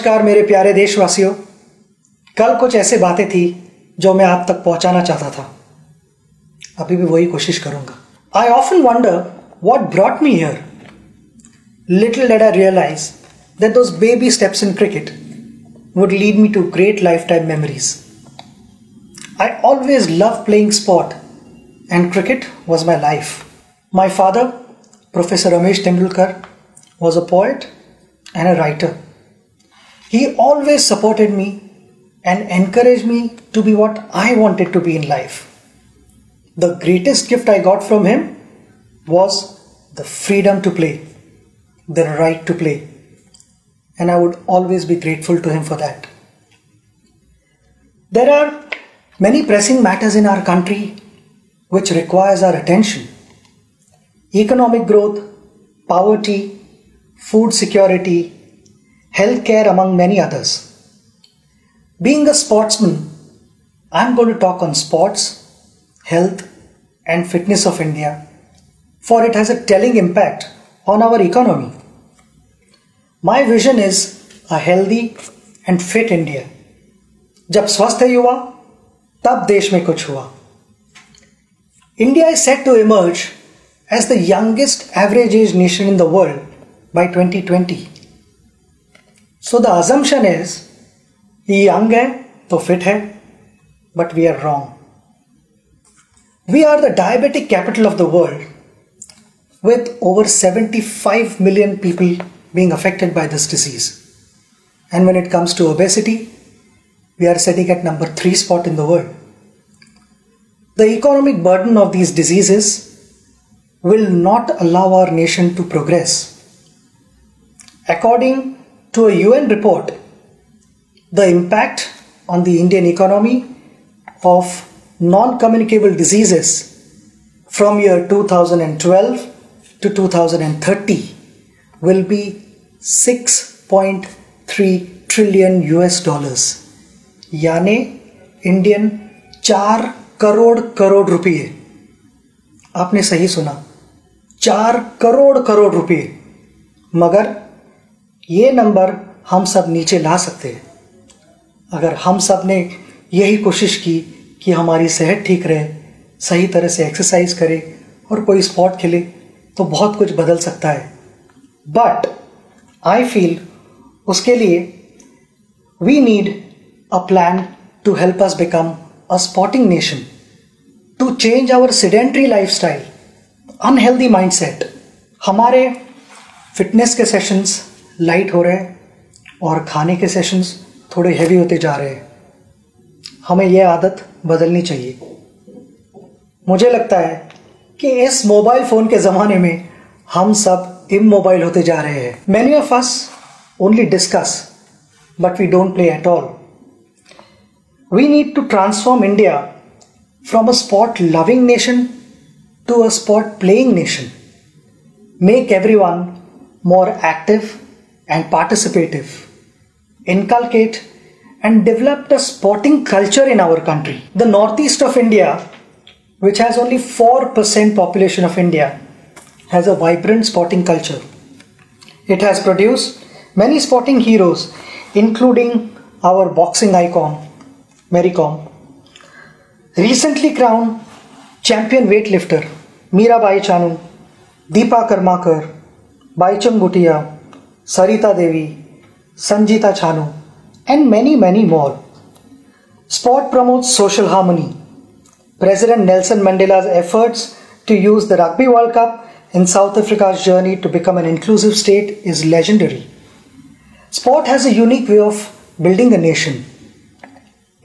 नमस्कार मेरे प्यारे देशवासियों। कल कुछ ऐसे बातें थी जो मैं आप तक पहुंचाना चाहता था। अभी भी वही कोशिश करूंगा। I often wonder what brought me here. Little did I realize that those baby steps in cricket would lead me to great lifetime memories. I always loved playing sport and cricket was my life. My father, Professor Ramesh Tendulkar, was a poet and a writer. He always supported me and encouraged me to be what I wanted to be in life. The greatest gift I got from him was the freedom to play, the right to play, and I would always be grateful to him for that. There are many pressing matters in our country which requires our attention. Economic growth, poverty, food security, healthcare, among many others. Being a sportsman, I'm going to talk on sports, health and fitness of India, for it has a telling impact on our economy. My vision is a healthy and fit India. जब स्वस्थ युवा तब देश में कुछ हुआ. India is set to emerge as the youngest average age nation in the world by 2020. So the assumption is ये young है तो fit है, but we are wrong. We are the diabetic capital of the world with over 75 million people being affected by this disease. And when it comes to obesity, we are sitting at number 3 spot in the world. The economic burden of these diseases will not allow our nation to progress. According to a UN report, the impact on the Indian economy of non-communicable diseases from year 2012 to 2030 will be $6.3 trillion US. यानी Indian 4 crore रुपये. आपने सही सुना, 4 करोड़ रुपये. मगर ये number हम सब नीचे ला सकते हैं अगर हम सब ने यही कोशिश की कि हमारी सेहत ठीक रहे, सही तरह से एक्सरसाइज करें और कोई स्पोर्ट खेले तो बहुत कुछ बदल सकता है. बट आई फील उसके लिए we need a plan to help us become a sporting nation, to change our sedentary lifestyle, unhealthy mindset. हमारे फिटनेस के सेशंस लाइट हो रहे हैं और खाने के सेशंस थोड़े हैवी होते जा रहे हैं. हमें यह आदत बदलनी चाहिए. मुझे लगता है कि इस मोबाइल फ़ोन के ज़माने में हम सब इमोबाइल होते जा रहे हैं. Many of us only discuss but we don't play at all. We need to transform India from a sport loving nation to a sport playing nation. Make everyone more active and participative, inculcate and develop a sporting culture in our country. The northeast of India, which has only 4% population of India, has a vibrant sporting culture. It has produced many sporting heroes, including our boxing icon, Mary Kom. Recently crowned champion weightlifter, Mirabai Chanu, Deepa Karmakar, Baichung Bhutia, Sarita Devi, Sanjita Chanu, and many more. Sport promotes social harmony. President Nelson Mandela's efforts to use the Rugby World Cup in South Africa's journey to become an inclusive state is legendary. Sport has a unique way of building a nation.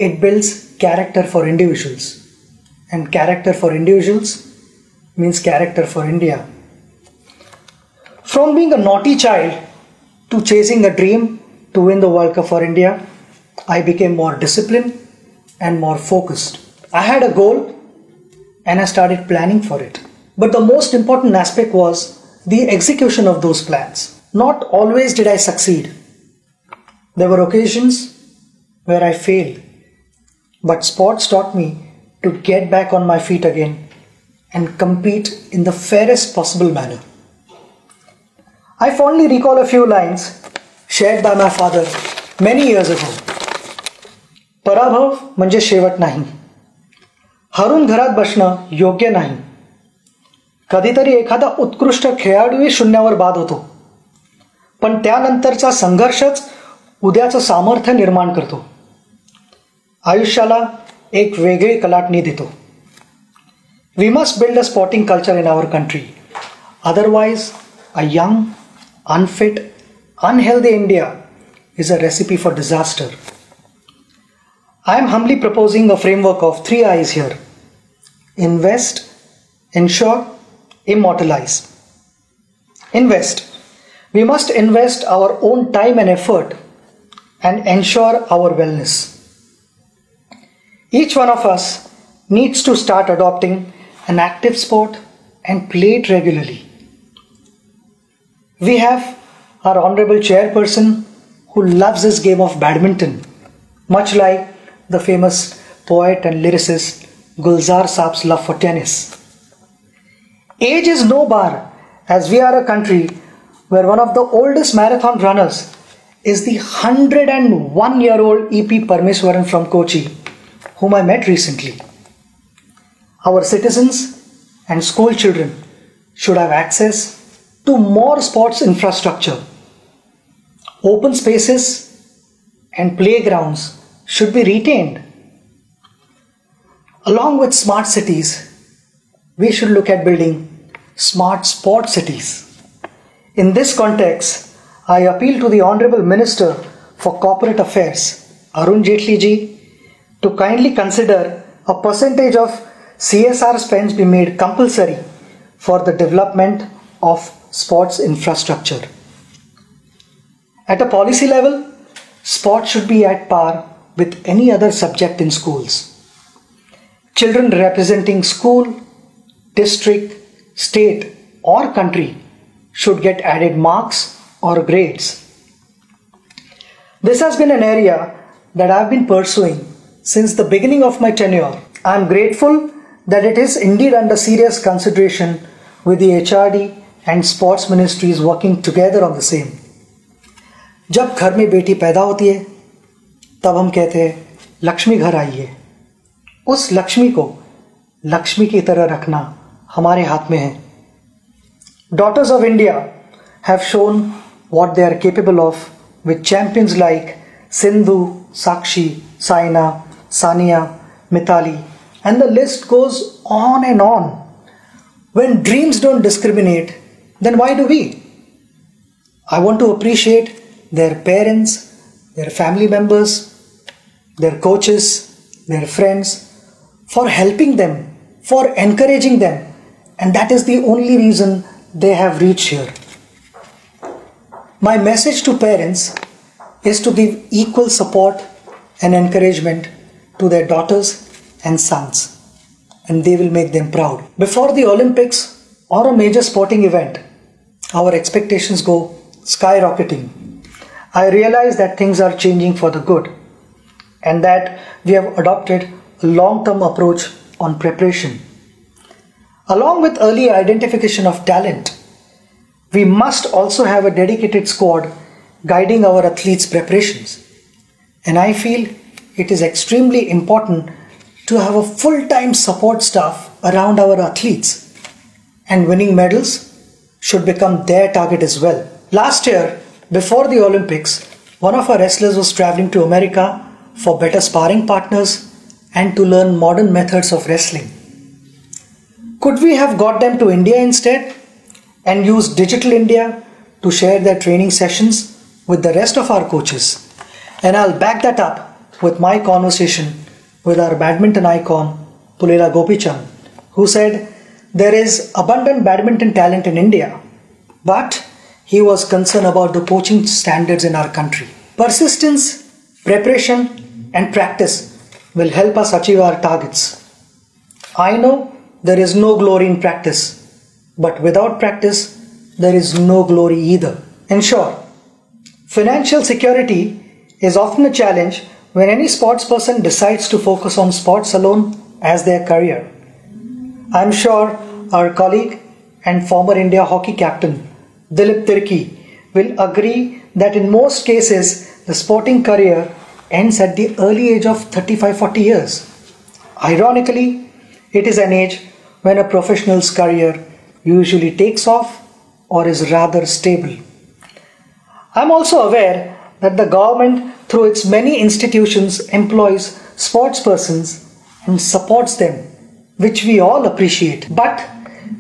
It builds character for individuals, and character for individuals means character for India. From being a naughty child to chasing a dream to win the World Cup for India, I became more disciplined and more focused. I had a goal and I started planning for it. But the most important aspect was the execution of those plans. Not always did I succeed. There were occasions where I failed. But sports taught me to get back on my feet again and compete in the fairest possible manner. I fondly recall a few lines shared by my father Many years ago, पराभव म्हणजे शेवट नाही, हरून घरात बसणं योग्य नाही. कधीतरी एखादा उत्कृष्ट खेळाडूही शून्यावर बाद होतो, पण त्यानंतरचा संघर्षच उद्याचं सामर्थ्य निर्माण करतो, आयुष्याला एक वेगळी कलाटणी देतो. We must build a sporting culture in our country. Otherwise, a young, unfit, unhealthy India is a recipe for disaster. I am humbly proposing a framework of 3 I's here. Invest, ensure, immortalize. Invest. We must invest our own time and effort and ensure our wellness. Each one of us needs to start adopting an active sport and play it regularly. We have our honorable chairperson who loves his game of badminton, much like the famous poet and lyricist Gulzar Saab's love for tennis. Age is no bar, as we are a country where one of the oldest marathon runners is the 101-year-old E.P. Parmeswaran from Kochi, whom I met recently. Our citizens and school children should have access to more sports infrastructure. Open spaces and playgrounds should be retained. Along with smart cities, we should look at building smart sport cities. In this context, I appeal to the Honorable Minister for Corporate Affairs, Arun Jaitley ji, to kindly consider a percentage of CSR spends be made compulsory for the development of sports infrastructure. At a policy level, sport should be at par with any other subject in schools. Children representing school, district, state or country should get added marks or grades. This has been an area that I have been pursuing since the beginning of my tenure. I am grateful that it is indeed under serious consideration with the HRD and sports ministries working together on the same. जब घर में बेटी पैदा होती है तब हम कहते हैं लक्ष्मी घर आई है. उस लक्ष्मी को लक्ष्मी की तरह रखना हमारे हाथ में है. Daughters of India have shown what they are capable of with champions like Sindhu, Sakshi, Saina, Sania, Mithali, and the list goes on and on. When dreams don't discriminate, then why do we? I want to appreciate their parents, their family members, their coaches, their friends for helping them, for encouraging them, and that is the only reason they have reached here. My message to parents is to give equal support and encouragement to their daughters and sons, and they will make them proud. Before the Olympics or a major sporting event, our expectations go skyrocketing. I realize that things are changing for the good and that we have adopted a long-term approach on preparation. Along with early identification of talent, we must also have a dedicated squad guiding our athletes' preparations. And I feel it is extremely important to have a full-time support staff around our athletes, and winning medals should become their target as well. Last year, before the Olympics, one of our wrestlers was traveling to America for better sparring partners and to learn modern methods of wrestling. Could we have got them to India instead and used Digital India to share their training sessions with the rest of our coaches? And I'll back that up with my conversation with our badminton icon Pullela Gopichand, who said there is abundant badminton talent in India, but he was concerned about the coaching standards in our country. Persistence, preparation and practice will help us achieve our targets. I know there is no glory in practice, but without practice there is no glory either. In short, financial security is often a challenge when any sports person decides to focus on sports alone as their career. I am sure our colleague and former India hockey captain Dilip Tirki will agree that in most cases the sporting career ends at the early age of 35-40 years. Ironically, it is an age when a professional's career usually takes off or is rather stable. I am also aware that the government, through its many institutions, employs sportspersons and supports them, which we all appreciate. But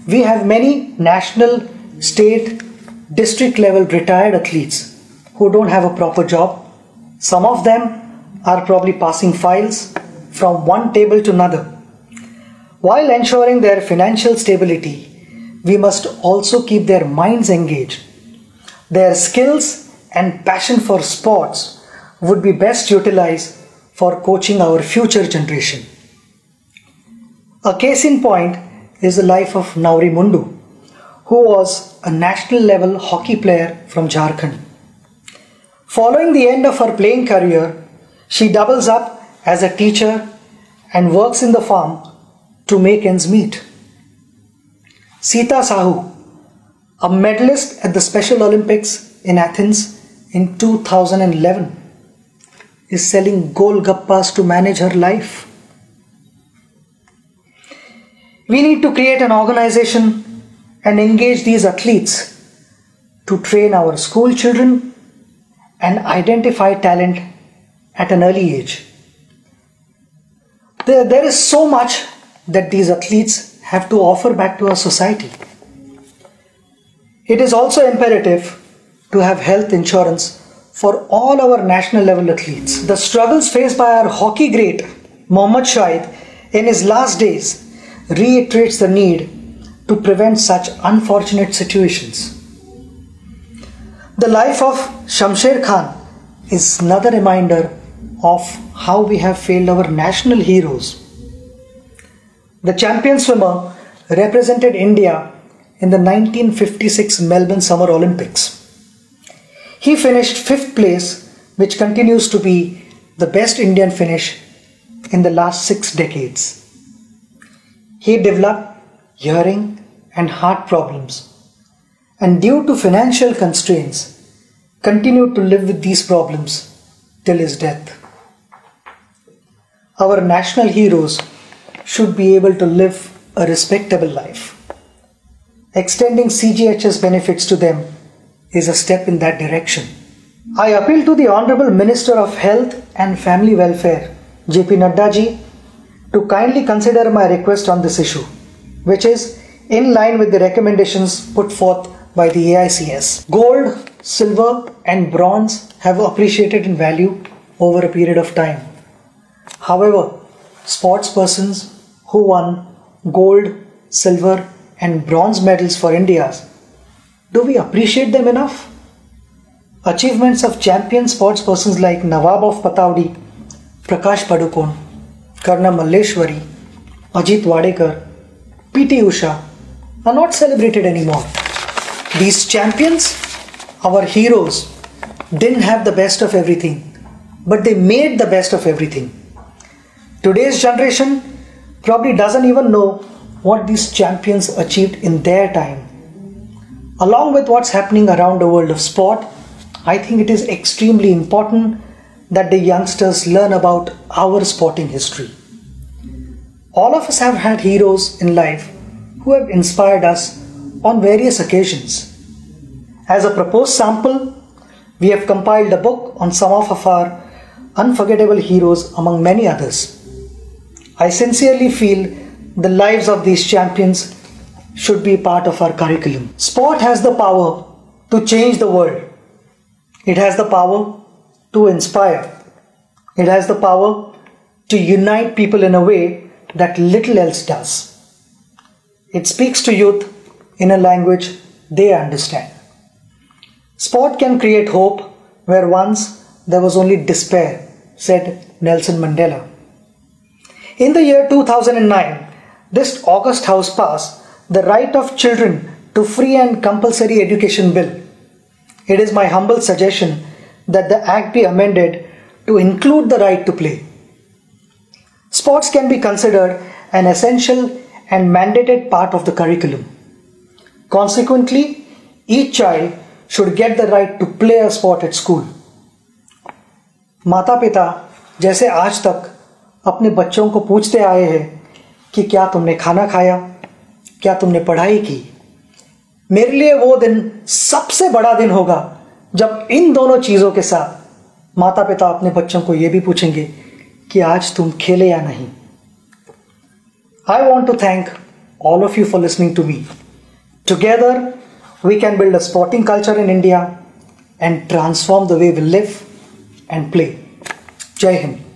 we have many national, state, district level retired athletes who don't have a proper job. Some of them are probably passing files from one table to another. While ensuring their financial stability, we must also keep their minds engaged. Their skills and passion for sports would be best utilized for coaching our future generation. A case in point is the life of Nauri Mundu, who was a national level hockey player from Jharkhand. Following the end of her playing career, she doubles up as a teacher and works in the farm to make ends meet. Sita Sahu, a medalist at the Special Olympics in Athens in 2011, is selling golgappas to manage her life. We need to create an organization and engage these athletes to train our school children and identify talent at an early age. There is so much that these athletes have to offer back to our society. It is also imperative to have health insurance for all our national level athletes. The struggles faced by our hockey great Mohammad Shahid in his last days reiterates the need to prevent such unfortunate situations. The life of Shamsher Khan is another reminder of how we have failed our national heroes. The champion swimmer represented India in the 1956 Melbourne Summer Olympics. He finished 5th place, which continues to be the best Indian finish in the last 6 decades. He developed hearing and heart problems, and due to financial constraints, continued to live with these problems till his death. Our national heroes should be able to live a respectable life. Extending CGHS benefits to them is a step in that direction. I appeal to the Honorable Minister of Health and Family Welfare, JP Nadda ji, to kindly consider my request on this issue, which is in line with the recommendations put forth by the AICS. Gold, silver and bronze have appreciated in value over a period of time. However, sportspersons who won gold, silver and bronze medals for India, do we appreciate them enough? Achievements of champion sportspersons like Nawab of Pataudi, Prakash Padukone, Karna Malleshwari, Ajit Wadekar, PT Usha are not celebrated anymore. These champions, our heroes, didn't have the best of everything, but they made the best of everything. Today's generation probably doesn't even know what these champions achieved in their time. Along with what's happening around the world of sport, I think it is extremely important that the youngsters learn about our sporting history. All of us have had heroes in life who have inspired us on various occasions. As a proposed sample, we have compiled a book on some of our unforgettable heroes among many others. I sincerely feel the lives of these champions should be part of our curriculum. Sport has the power to change the world. It has the power to inspire. It has the power to unite people in a way that little else does. It speaks to youth in a language they understand. Sport can create hope where once there was only despair, said Nelson Mandela. In the year 2009, this August House passed the Right of Children to Free and Compulsory Education Bill. It is my humble suggestion that the Act be amended to include the right to play. Sports can be considered an essential and mandated part of the curriculum. Consequently, each child should get the right to play a sport at school. माता पिता जैसे आज तक अपने बच्चों को पूछते आए हैं कि क्या तुमने खाना खाया, क्या तुमने पढ़ाई की, मेरे लिए वो दिन सबसे बड़ा दिन होगा जब इन दोनों चीज़ों के साथ माता पिता अपने बच्चों को ये भी पूछेंगे कि आज तुम खेले या नहीं। I want to thank all of you for listening to me. Together, we can build a sporting culture in India and transform the way we live and play. Jai Hind.